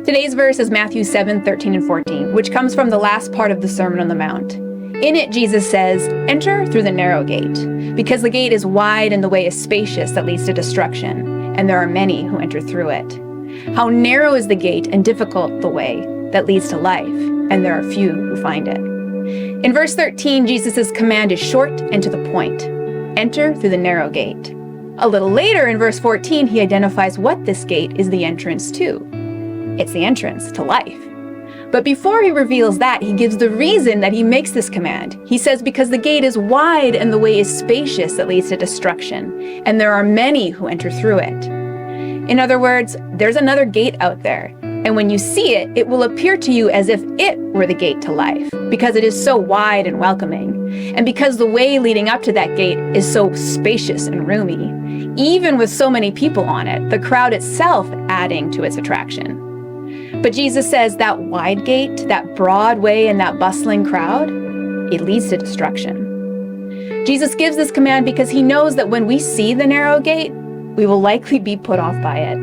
Today's verse is Matthew 7:13 and 14, which comes from the last part of the Sermon on the Mount. In it, Jesus says, "Enter through the narrow gate, because the gate is wide and the way is spacious that leads to destruction, and there are many who enter through it. How narrow is the gate and difficult the way that leads to life, and there are few who find it." In verse 13, Jesus' command is short and to the point. Enter through the narrow gate. A little later in verse 14, he identifies what this gate is the entrance to. It's the entrance to life. But before he reveals that, he gives the reason that he makes this command. He says, because the gate is wide and the way is spacious that leads to destruction, and there are many who enter through it. In other words, there's another gate out there, and when you see it, it will appear to you as if it were the gate to life, because it is so wide and welcoming, and because the way leading up to that gate is so spacious and roomy, even with so many people on it, the crowd itself adding to its attraction. But Jesus says that wide gate, that broad way and that bustling crowd, it leads to destruction. Jesus gives this command because he knows that when we see the narrow gate, we will likely be put off by it.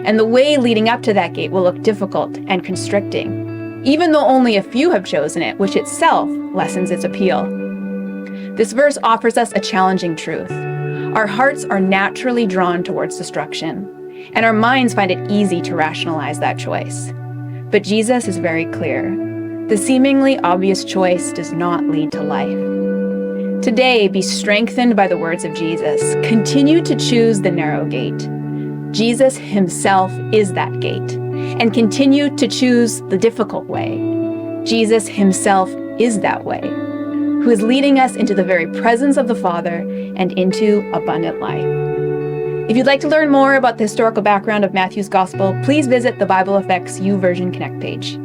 And the way leading up to that gate will look difficult and constricting, even though only a few have chosen it, which itself lessens its appeal. This verse offers us a challenging truth. Our hearts are naturally drawn towards destruction, and our minds find it easy to rationalize that choice. But Jesus is very clear. The seemingly obvious choice does not lead to life. Today, be strengthened by the words of Jesus. Continue to choose the narrow gate. Jesus himself is that gate, and continue to choose the difficult way. Jesus himself is that way, who is leading us into the very presence of the Father and into abundant life. If you'd like to learn more about the historical background of Matthew's Gospel, please visit the Bible Affects YouVersion Connect page.